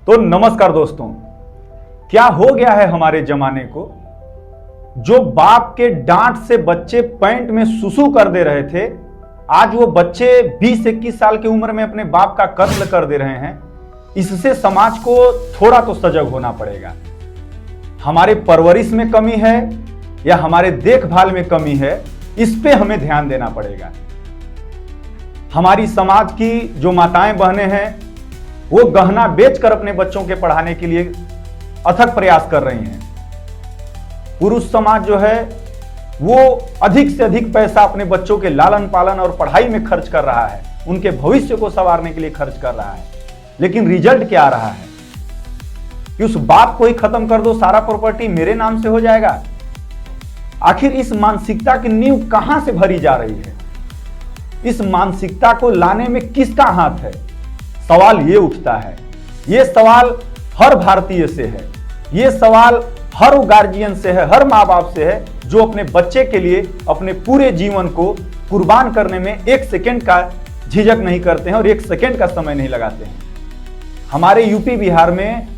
तो नमस्कार दोस्तों, क्या हो गया है हमारे जमाने को। जो बाप के डांट से बच्चे पैंट में सुसु कर दे रहे थे, आज वो बच्चे 20-21 साल की उम्र में अपने बाप का कत्ल कर दे रहे हैं। इससे समाज को थोड़ा तो सजग होना पड़ेगा। हमारे परवरिश में कमी है या हमारे देखभाल में कमी है, इस पे हमें ध्यान देना पड़ेगा। हमारी समाज की जो माताएं बहनें हैं, वो गहना बेचकर अपने बच्चों के पढ़ाने के लिए अथक प्रयास कर रही हैं। पुरुष समाज जो है वो अधिक से अधिक पैसा अपने बच्चों के लालन पालन और पढ़ाई में खर्च कर रहा है, उनके भविष्य को संवारने के लिए खर्च कर रहा है। लेकिन रिजल्ट क्या आ रहा है कि उस बाप को ही खत्म कर दो, सारा प्रॉपर्टी मेरे नाम से हो जाएगा। आखिर इस मानसिकता की नींव कहां से भरी जा रही है? इस मानसिकता को लाने में किसका हाथ है? सवाल ये उठता है। ये सवाल हर भारतीय से है, ये सवाल हर गार्जियन से है, हर माँ बाप से है, जो अपने बच्चे के लिए अपने पूरे जीवन को कुर्बान करने में एक सेकंड का झिझक नहीं करते हैं और एक सेकंड का समय नहीं लगाते हैं। हमारे यूपी बिहार में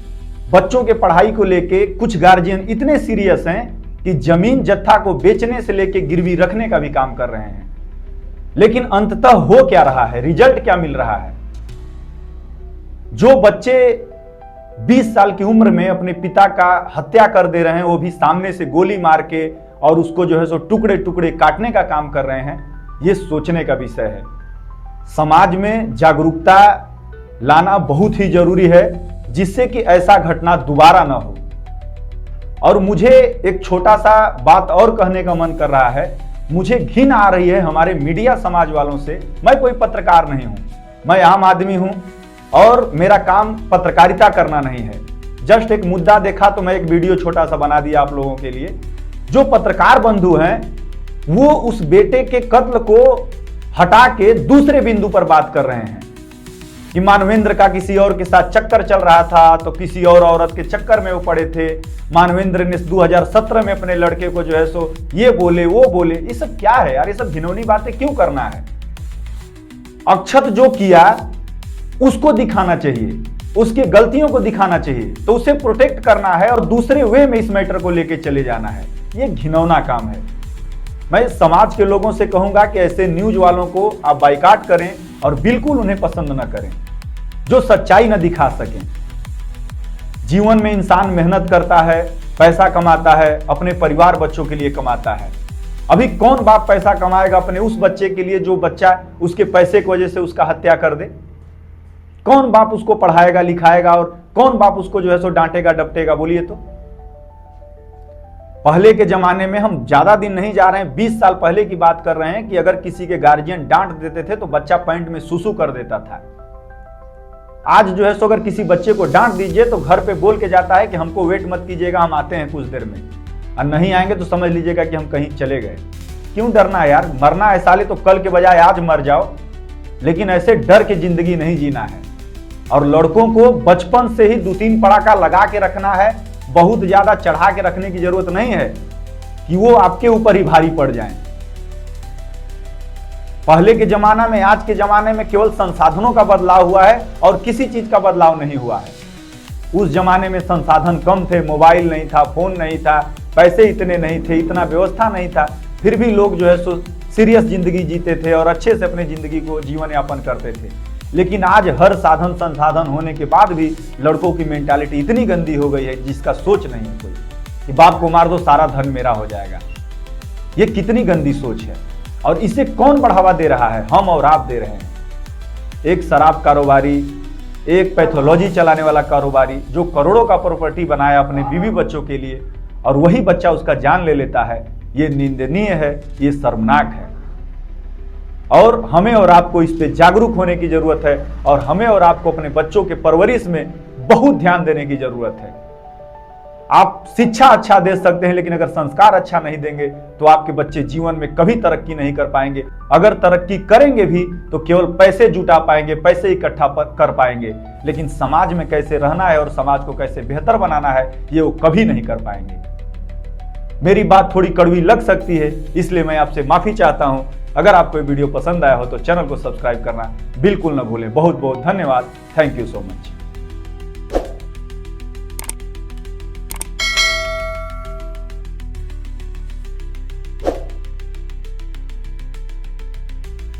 बच्चों के पढ़ाई को लेके कुछ गार्जियन इतने सीरियस हैं कि जमीन जत्था को बेचने से लेके गिरवी रखने का भी काम कर रहे हैं। लेकिन अंततः हो क्या रहा है? रिजल्ट क्या मिल रहा है? जो बच्चे 20 साल की उम्र में अपने पिता का हत्या कर दे रहे हैं, वो भी सामने से गोली मार के, और उसको जो है सो टुकड़े टुकड़े काटने का काम कर रहे हैं, ये सोचने का विषय है। समाज में जागरूकता लाना बहुत ही जरूरी है, जिससे कि ऐसा घटना दोबारा ना हो। और मुझे एक छोटा सा बात और कहने का मन कर रहा है। मुझे घिन आ रही है हमारे मीडिया समाज वालों से। मैं कोई पत्रकार नहीं हूं, मैं आम आदमी हूं और मेरा काम पत्रकारिता करना नहीं है। जस्ट एक मुद्दा देखा तो मैं एक वीडियो छोटा सा बना दिया आप लोगों के लिए। जो पत्रकार बंधु हैं वो उस बेटे के कत्ल को हटा के दूसरे बिंदु पर बात कर रहे हैं कि मानवेंद्र का किसी और के साथ चक्कर चल रहा था, तो किसी और औरत के चक्कर में वो पड़े थे। मानवेंद्र ने 2017 में अपने लड़के को जो है सो ये बोले वो बोले। ये सब क्या है यार? ये सब घिनौनी बातें क्यों करना है? अक्षत जो किया उसको दिखाना चाहिए, उसकी गलतियों को दिखाना चाहिए, तो उसे प्रोटेक्ट करना है और दूसरे वे में इस मैटर को लेके चले जाना है। ये घिनौना काम है। मैं समाज के लोगों से कहूंगा कि ऐसे न्यूज वालों को आप बाइकाट करें और बिल्कुल उन्हें पसंद न करें, जो सच्चाई न दिखा सकें। जीवन में इंसान मेहनत करता है, पैसा कमाता है, अपने परिवार बच्चों के लिए कमाता है। अभी कौन बाप पैसा कमाएगा अपने उस बच्चे के लिए जो बच्चा उसके पैसे की वजह से उसका हत्या कर दे? कौन बाप उसको पढ़ाएगा लिखाएगा और कौन बाप उसको जो है सो डांटेगा डपटेगा? बोलिए तो। पहले के जमाने में, हम ज्यादा दिन नहीं जा रहे हैं, 20 साल पहले की बात कर रहे हैं, कि अगर किसी के गार्जियन डांट देते थे तो बच्चा पैंट में सुसु कर देता था। आज जो है सो अगर किसी बच्चे को डांट दीजिए तो घर पे बोल के जाता है कि हमको वेट मत कीजिएगा, हम आते हैं कुछ देर में, और नहीं आएंगे तो समझ लीजिएगा कि हम कहीं चले गए। क्यों डरना है यार? मरना है साले तो कल के बजाय आज मर जाओ, लेकिन ऐसे डर के जिंदगी नहीं जीना है। और लड़कों को बचपन से ही 2-3 पड़ाका लगा के रखना है। बहुत ज्यादा चढ़ा के रखने की जरूरत नहीं है कि वो आपके ऊपर ही भारी पड़ जाएं। पहले के जमाना में आज के जमाने में केवल संसाधनों का बदलाव हुआ है और किसी चीज का बदलाव नहीं हुआ है। उस जमाने में संसाधन कम थे, मोबाइल नहीं था, फोन नहीं था, पैसे इतने नहीं थे, इतना व्यवस्था नहीं था, फिर भी लोग जो है सो सीरियस जिंदगी जीते थे और अच्छे से अपनी जिंदगी को जीवन यापन करते थे। लेकिन आज हर साधन संसाधन होने के बाद भी लड़कों की मेंटालिटी इतनी गंदी हो गई है जिसका सोच नहीं है कोई, कि बाप को मार दो सारा धन मेरा हो जाएगा। ये कितनी गंदी सोच है और इसे कौन बढ़ावा दे रहा है? हम और आप दे रहे हैं। एक शराब कारोबारी, एक पैथोलॉजी चलाने वाला कारोबारी जो करोड़ों का प्रॉपर्टी बनाया अपने बीवी बच्चों के लिए, और वही बच्चा उसका जान ले लेता है। ये निंदनीय है, ये शर्मनाक है। और हमें और आपको इस पे जागरूक होने की जरूरत है, और हमें और आपको अपने बच्चों के परवरिश में बहुत ध्यान देने की जरूरत है। आप शिक्षा अच्छा दे सकते हैं, लेकिन अगर संस्कार अच्छा नहीं देंगे तो आपके बच्चे जीवन में कभी तरक्की नहीं कर पाएंगे। अगर तरक्की करेंगे भी तो केवल पैसे जुटा पाएंगे, पैसे इकट्ठा कर पाएंगे, लेकिन समाज में कैसे रहना है और समाज को कैसे बेहतर बनाना है ये वो कभी नहीं कर पाएंगे। मेरी बात थोड़ी कड़वी लग सकती है, इसलिए मैं आपसे माफी चाहता हूं। अगर आपको ये वीडियो पसंद आया हो तो चैनल को सब्सक्राइब करना बिल्कुल न भूलें। बहुत बहुत धन्यवाद। Thank you so much.